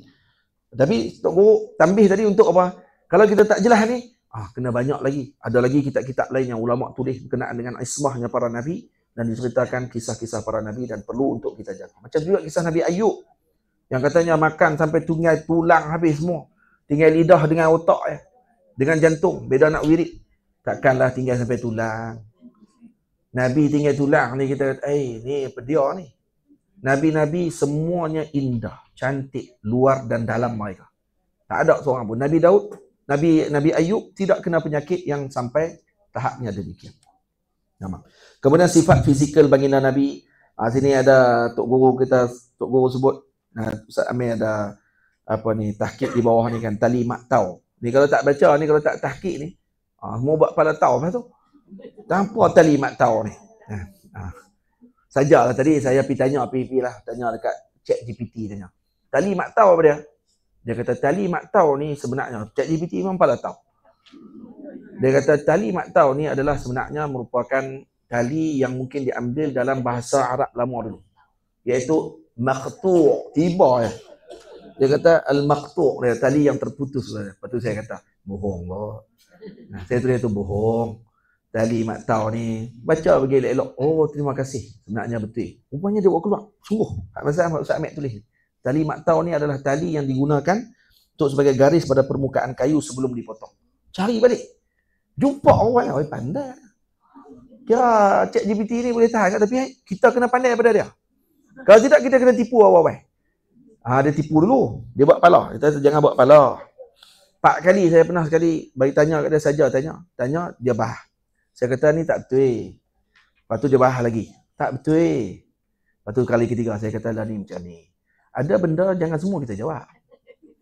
Tapi Tok Guru tambih tadi untuk apa? Kalau kita tak jelas ni, kena banyak lagi. Ada lagi kitab-kitab lain yang ulama tulis berkenaan dengan ismahnya para nabi dan diceritakan kisah-kisah para nabi dan perlu untuk kita jaga. Macam juga kisah Nabi Ayub yang katanya makan sampai tunggai tulang habis semua. Tinggal lidah dengan otak ya. Dengan jantung, beda nak wirid. Takkanlah tinggal sampai tulang. Nabi tinggal tulang ni kita kata, ni apa dia ni? Nabi-nabi semuanya indah, cantik, luar dan dalam mereka. Tak ada seorang pun. Nabi Daud, Nabi Ayub tidak kena penyakit yang sampai tahapnya demikian. Kemudian sifat fizikal baginda Nabi. Sini ada Tok Guru sebut, Ustaz Amir ada tahqiq di bawah ni kan, tali maktau. Ni kalau tak baca ni, kalau tak tahqiq ni, semua buat kepala tahu lepas tu. Tanpa tali maktau ni. Sajalah tadi saya pergi tanya tanya dekat ChatGPT tanya. Tali maktau apa dia? Dia kata tali maktau ni sebenarnya ChatGPT memang pada tahu. Dia kata tali maktau ni adalah sebenarnya merupakan tali yang mungkin diambil dalam bahasa Arab lama dulu. Iaitu maqtu', tiba ya. Dia kata al-maqtu', dia tali yang terputus. Lepas tu saya kata bohong lah. Saya tulis tu bohong. Tali maktau ni baca bagi elok-elok. Oh, terima kasih. Sebenarnya betul. Rupanya dia buat keluar. Sungguh. Masa Ustaz Ahmed tulis. Tali maktau ni adalah tali yang digunakan untuk sebagai garis pada permukaan kayu sebelum dipotong. Cari balik. Jumpa orang yang pandai. Kira ChatGPT ni boleh tahan kat tepi. Kita kena pandai pada dia. Kalau tidak kita kena tipu awal-awal. Dia tipu dulu. Dia buat pala. Kita jangan buat pala. 4 kali saya pernah sekali bagi tanya kat dia saja tanya dia bahas. Saya kata ni tak betul. Lepas tu dia bahas lagi. Tak betul. Lepas tu kali ketiga saya kata lah ni macam ni. Ada benda jangan semua kita jawab.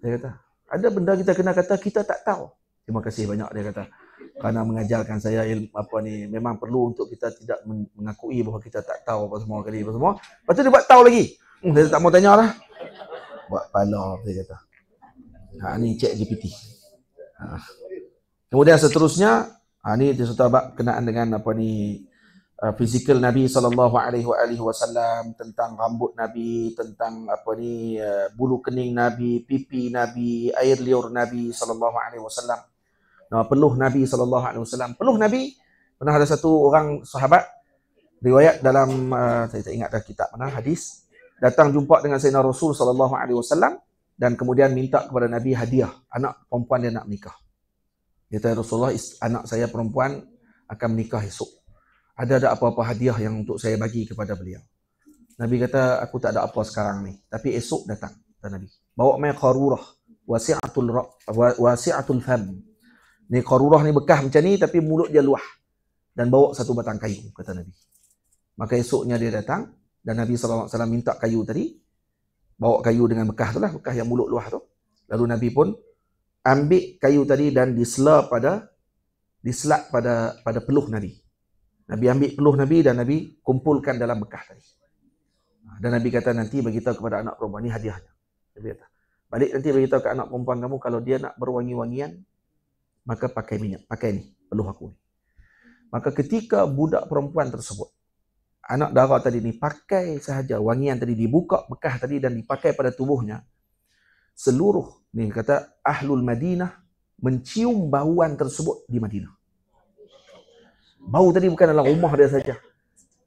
Saya kata. Ada benda kita kena kata kita tak tahu. Terima kasih banyak dia kata. Kerana mengajarkan saya ilmu memang perlu untuk kita tidak mengakui bahawa kita tak tahu apa semua kali apa semua. Lepas tu dia buat tahu lagi. Saya tak mau tanya lah. Buat pala dia kata. Ni ChatGPT. Kemudian seterusnya ini diserta bab kenaan dengan fizikal Nabi SAW, tentang rambut Nabi, tentang bulu kening Nabi, pipi Nabi, air liur Nabi SAW. Peluh Nabi SAW. Peluh Nabi, pernah ada satu orang sahabat riwayat dalam saya tak ingat dah kitab mana, hadis, datang jumpa dengan Sayyidina Rasul SAW dan kemudian minta kepada Nabi hadiah, anak perempuan dia nak menikah. Dia kata, Rasulullah, anak saya perempuan akan menikah esok. Ada apa-apa hadiah yang untuk saya bagi kepada beliau? Nabi kata, aku tak ada apa sekarang ni. Tapi esok datang, kata Nabi. Bawa mai qarurah, wasi'atul fam. Ni qarurah ni bekah macam ni, tapi mulut dia luah. Dan bawa satu batang kayu, kata Nabi. Maka esoknya dia datang, dan Nabi SAW minta kayu tadi. Bawa kayu dengan bekah tu lah, bekah yang mulut luah tu. Lalu Nabi pun ambil kayu tadi dan diselap pada peluh Nabi. Nabi ambil peluh Nabi dan Nabi kumpulkan dalam bekah tadi. Dan Nabi kata nanti beritahu kepada anak perempuan ni hadiahnya. Nabi kata, balik nanti beritahu ke anak perempuan kamu kalau dia nak berwangi-wangian maka pakai minyak, pakai ni peluh aku ni. Maka ketika budak perempuan tersebut, anak dara tadi ni pakai sahaja wangian tadi, dibuka bekah tadi dan dipakai pada tubuhnya, seluruh ni kata Ahlul Madinah mencium bauan tersebut di Madinah. Bau tadi bukan dalam rumah dia saja.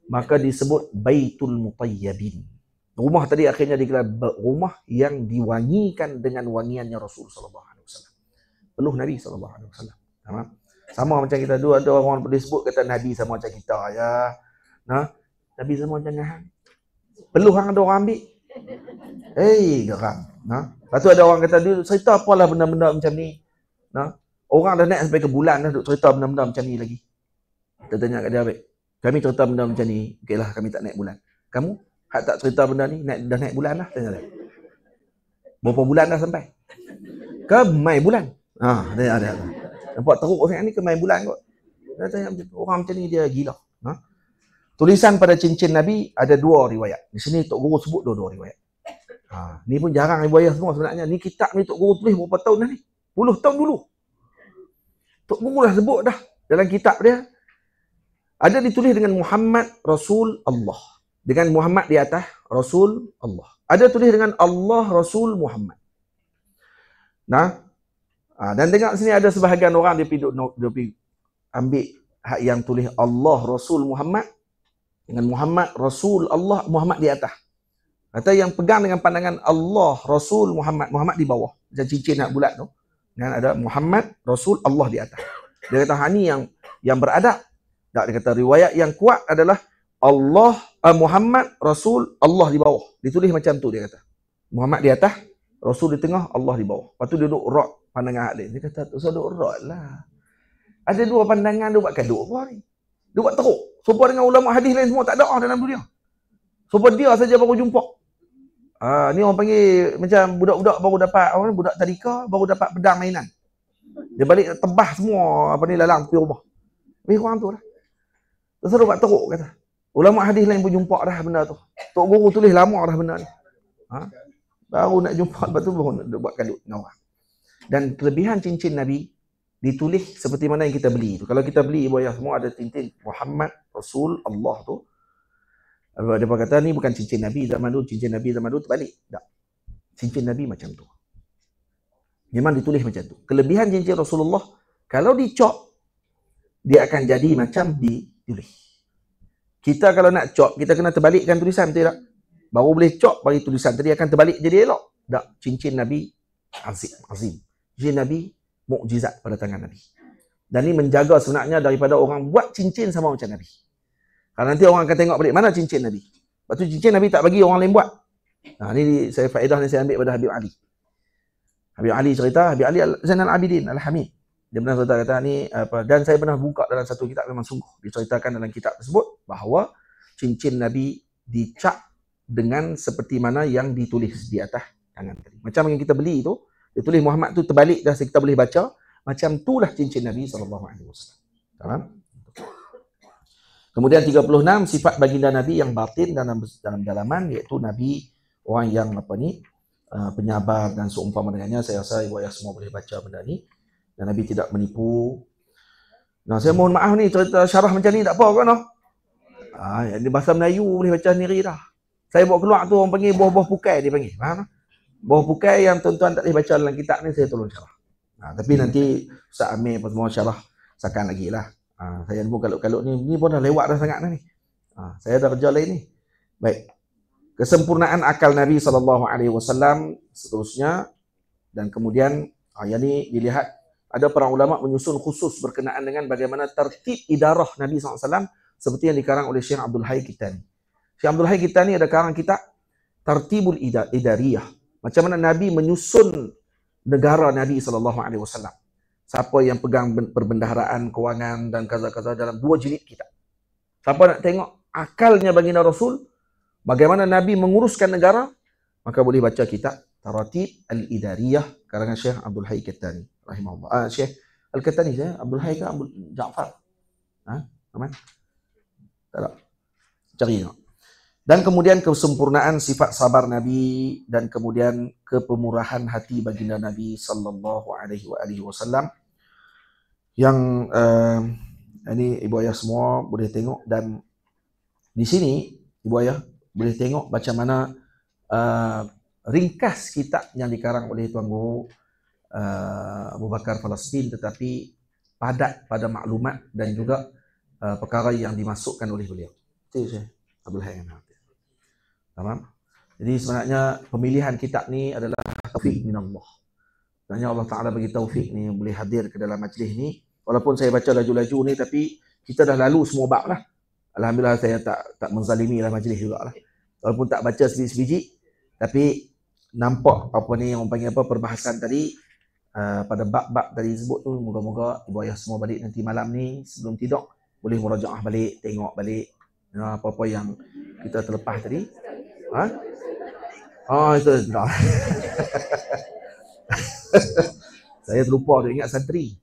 Maka disebut Baitul Mutayyabin. Rumah tadi akhirnya digelar rumah yang diwangikan dengan wangiannya Rasul sallallahu alaihi wasallam. Peluh Nabi sallallahu alaihi wasallam. Sama macam kita dulu ada orang disebut kata Nabi sama macam kita ya. Nabi sama macam hang. Peluh hang ada orang ambil. Geram. Lepas tu ada orang kata dia cerita apalah benda-benda macam ni. Orang dah naik sampai ke bulan dah duk cerita benda-benda macam ni lagi. Kita tanya kat dia, kami cerita benda macam ni, okeylah kami tak naik bulan. Kamu hak tak cerita benda ni, dah naik bulan dah, tanya dia. Berapa bulan dah sampai? Ke mai bulan? Ada. Nampak teruk orang ni ke mai bulan kot. Dia tanya orang macam ni dia gila. Tulisan pada cincin Nabi ada 2 riwayat. Di sini Tok Guru sebut 2 riwayat. Ni pun jarang riwayat semua sebenarnya. Ni kitab ni Tok Guru tulis berapa tahun dah ni? 10 tahun dulu. Tok Guru dah sebut dah dalam kitab dia. Ada ditulis dengan Muhammad Rasul Allah. dengan Muhammad di atas, Rasul Allah. Ada tulis dengan Allah, Rasul, Muhammad. Nah, dan tengok sini ada sebahagian orang dia pergi ambil hak yang tulis Allah, Rasul, Muhammad dengan Muhammad, Rasul, Allah, Muhammad di atas. Kata yang pegang dengan pandangan Allah, Rasul, Muhammad, Muhammad di bawah. Macam cincin nak bulat tu. Dan ada Muhammad, Rasul, Allah di atas. Dia kata ni yang beradab. Tak, dia kata riwayat yang kuat adalah Allah, Muhammad, Rasul, Allah di bawah. Ditulis macam tu dia kata. Muhammad di atas, Rasul di tengah, Allah di bawah. Lepas tu dia duduk rot pandangan hak lain. Dia kata, tak usah duduk rot lah. Ada dua pandangan, dia buat kaduk apa ni? Dia buat teruk. Supaya dengan ulama hadis lain semua tak ada dalam dunia. Supaya dia saja baru jumpa. Ni orang panggil macam budak-budak baru dapat, budak tadika baru dapat pedang mainan. Dia balik tebah semua lalang tepi rumah. Lebih kurang tu lah. Terus dia buat teruk kata. Ulama hadis lain pun jumpa dah benda tu. Tok guru tulis lama dah benda ni. Baru nak jumpa, lepas tu baru nak buat kadut dengan orang. Dan kelebihan cincin Nabi ditulis seperti mana yang kita beli tu. Kalau kita beli ibu ayah semua ada cincin Muhammad, Rasul, Allah tu. Dia kata ni bukan cincin Nabi zaman dulu, cincin Nabi zaman dulu terbalik. Tak. Cincin Nabi macam tu. Memang ditulis macam tu. Kelebihan cincin Rasulullah, kalau dicop, dia akan jadi macam ditulis. Kita kalau nak cop, kita kena terbalikkan tulisan, betul tak? Baru boleh cop bagi tulisan tadi akan terbalik jadi elok. Tak. Cincin Nabi azim. Cincin Nabi mukjizat pada tangan Nabi. Dan ini menjaga sebenarnya daripada orang buat cincin sama macam Nabi. Kalau nanti orang akan tengok balik mana cincin Nabi. Lepas tu cincin Nabi tak bagi orang lain buat. Ini saya faedah ni saya ambil pada Habib Ali. Habib Ali cerita, Habib Ali Zainal Abidin Al-Hamid. Dia pernah cerita kata ni apa, dan saya pernah buka dalam satu kitab memang sungguh diceritakan dalam kitab tersebut bahawa cincin Nabi dicap dengan seperti mana yang ditulis di atas tangan tadi. Macam yang kita beli tu, dia tulis Muhammad tu terbalik dah kita boleh baca, macam itulah cincin Nabi SAW. Faham? Kemudian 36 sifat baginda Nabi yang batin dalam dalaman, iaitu Nabi orang yang penyabar dan seumpama dengannya. Saya rasa ibu ayah semua boleh baca benda ni. Dan Nabi tidak menipu. Nah, saya mohon maaf ni cerita syarah macam ni tak apa kan? Ini bahasa Melayu boleh baca sendiri dah. Saya bawa keluar tu orang panggil buah-buah pukai dia panggil. Faham? Buah pukai yang tuan-tuan tak boleh baca dalam kitab ni saya tolong syarah. Tapi nanti Ustaz Amir apa semua syarah sakan lagi lah. Saya pun kalut-kalut ni pun dah lewat dah sangat dah ni. Saya dah kerja lain ni. Baik. Kesempurnaan akal Nabi SAW seterusnya. Dan kemudian yang ni dilihat ada para ulama menyusun khusus berkenaan dengan bagaimana tertib idarah Nabi SAW seperti yang dikarang oleh Syekh Abdul Hayy Kitani. Syekh Abdul Hayy Kitani ada karang kitab Tartibul Idariyah. Macam mana Nabi menyusun negara Nabi SAW. Siapa yang pegang perbendaharaan, kewangan dan kaza-kaza dalam 2 jilid kitab. Siapa nak tengok akalnya baginda Rasul, bagaimana Nabi menguruskan negara, maka boleh baca kitab Taratib Al-Idariyah karangan Syekh Abdul Hayy Kitani rahimahullah. Syekh Al-Kitani saya Abdul Hayy ke Abdul Ja'far? Aman? Tak ada. Cari tengok. Dan kemudian kesempurnaan sifat sabar Nabi dan kemudian kepemurahan hati baginda Nabi sallallahu alaihi wasallam yang ini ibu ayah semua boleh tengok. Dan di sini ibu ayah boleh tengok macam mana ringkas kitab yang dikarang oleh Tuan Guru Abu Bakar Palestin, tetapi padat pada maklumat dan juga perkara yang dimasukkan oleh beliau. Itu saya Abdul Hayy. Tamam. Jadi sebenarnya pemilihan kitab ni adalah taufik minallah. Sebenarnya Allah Ta'ala bagi taufik ni boleh hadir ke dalam majlis ni. Walaupun saya baca laju-laju ni, tapi kita dah lalu semua bab lah. Alhamdulillah saya tak menzalimi lah majlis juga lah. Walaupun tak baca sebiji-sebiji, tapi nampak apa ni yang orang panggil apa perbahasan tadi pada bab-bab tadi sebut tu. Moga-moga ibu ayah semua balik nanti malam ni sebelum tidur boleh murajaah balik, tengok balik apa-apa yang kita terlepas tadi. Itu tak. Saya terlupa tu ingat santri.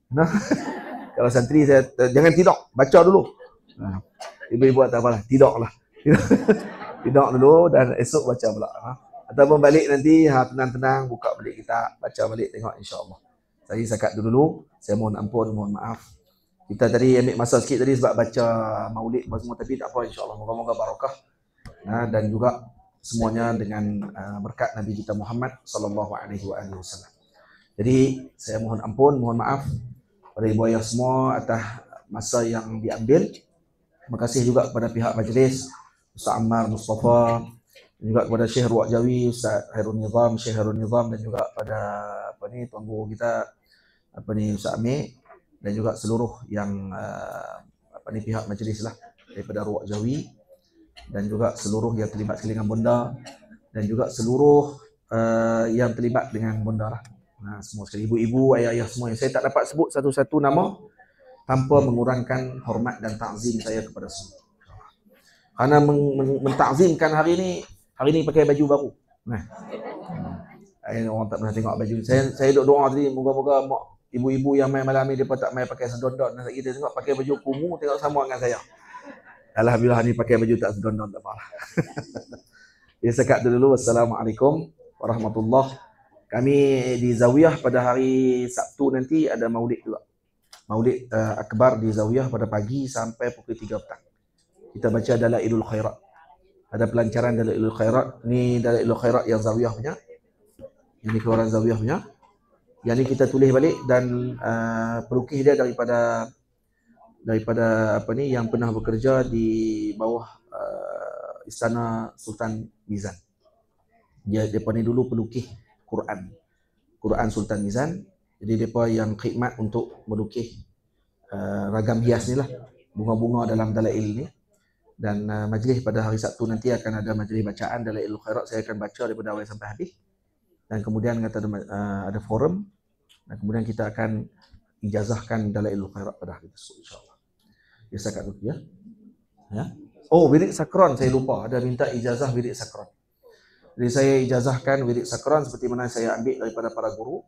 Kalau santri saya jangan tidur, baca dulu. Ibu-ibu tak apalah, tidurlah. Tidur dulu dan esok baca pula. Ataupun balik nanti tenang-tenang buka balik kita, baca balik tengok insya-Allah. Saya sakat dulu. Saya mohon ampun, mohon maaf. Kita tadi ambil masa sikit tadi sebab baca maulid semua, tapi tak apa insya-Allah. Moga-moga barakah. dan juga semuanya dengan berkat Nabi kita Muhammad sallallahu alaihi wasallam. Jadi saya mohon ampun, mohon maaf pada ibu ayah semua atas masa yang diambil. Terima kasih juga kepada pihak majlis, Ustaz Ammar Mustafa, dan juga kepada Syekh Ruwak Jawi, Ustaz Hairul Nizam, Syekh Hairul Nizam, dan juga pada tuan guru kita Ustaz Amir, dan juga seluruh yang pihak majlis lah daripada Ruwak Jawi, dan juga seluruh yang terlibat sekali dengan bonda, dan juga seluruh yang terlibat dengan bonda lah. Semua sekali, ibu-ibu, ayah-ayah semua yang saya tak dapat sebut satu-satu nama tanpa mengurangkan hormat dan takzim saya kepada semua. Karena mentakzimkan hari ni pakai baju baru. Orang tak pernah tengok baju. Saya duk doa tadi, moga-moga mak ibu-ibu yang main malam ni depa tak main pakai sedondon. Kita tengok pakai baju kumuh, tengok sama dengan saya. Alhamdulillah ni pakai baju tak sedondon, tak apa. Ya, sekat dulu. Wassalamualaikum warahmatullahi. Kami di Zawiyah pada hari Sabtu nanti ada maulid juga. Maulid akbar di Zawiyah pada pagi sampai pukul 3 petang. Kita baca Dalailul Khairat. Ada pelancaran Dalailul Khairat. Ni Dalailul Khairat yang Zawiyah punya. Ini keluaran Zawiyah punya. Yang ni kita tulis balik dan pelukis dia daripada yang pernah bekerja di bawah Istana Sultan Mizan. Dia ni dulu pelukis Quran Sultan Mizan. Jadi mereka yang khidmat untuk melukis ragam hias ni lah, bunga-bunga dalam Dalail ni. Dan majlis pada hari Sabtu nanti akan ada majlis bacaan Dalailul Khairat. Saya akan baca daripada awal sampai habis. Dan kemudian ada forum. Dan kemudian kita akan ijazahkan Dalailul Khairat pada hari tersebut, insyaAllah. Ya, saya dulu ya. Oh, wirid sakron saya lupa. Ada minta ijazah wirid sakron. Jadi saya ijazahkan wirid sakron seperti mana saya ambil daripada para guru.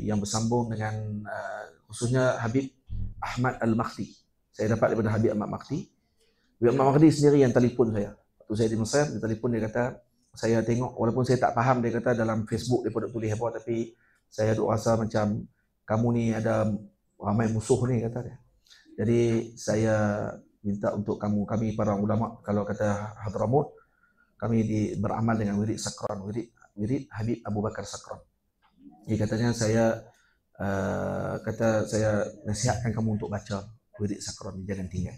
Yang bersambung dengan khususnya Habib Ahmad Al-Makhdi. Saya dapat daripada Habib Ahmad Makhdi. Habib Ahmad Makhdi sendiri yang telefon saya. Waktu saya di Mesir, dia telefon, dia kata, saya tengok, walaupun saya tak faham, dia kata dalam Facebook dia pun tulis apa, tapi saya duk rasa macam kamu ni ada ramai musuh ni, kata dia. Jadi saya minta untuk kami para ulama, kalau kata Hadramut, kami beramal dengan wirid sakran, wirid Habib Abu Bakar Sakran. Dia katanya saya nasihatkan kamu untuk baca wirid sakran, jangan tinggal.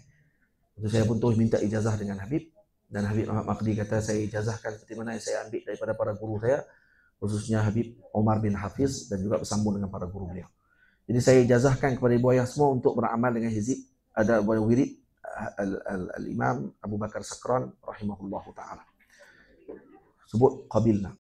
Jadi saya pun terus minta ijazah dengan Habib, dan Habib Ahmad Makhdi kata saya ijazahkan seperti mana yang saya ambil daripada para guru saya, khususnya Habib Omar bin Hafiz, dan juga bersambung dengan para guru beliau. Jadi saya ijazahkan kepada ibu ayah semua untuk beramal dengan hizib ada wirid Al-Imam Abu Bakar Sakran rahimahullahu ta'ala. Sebut qabilna.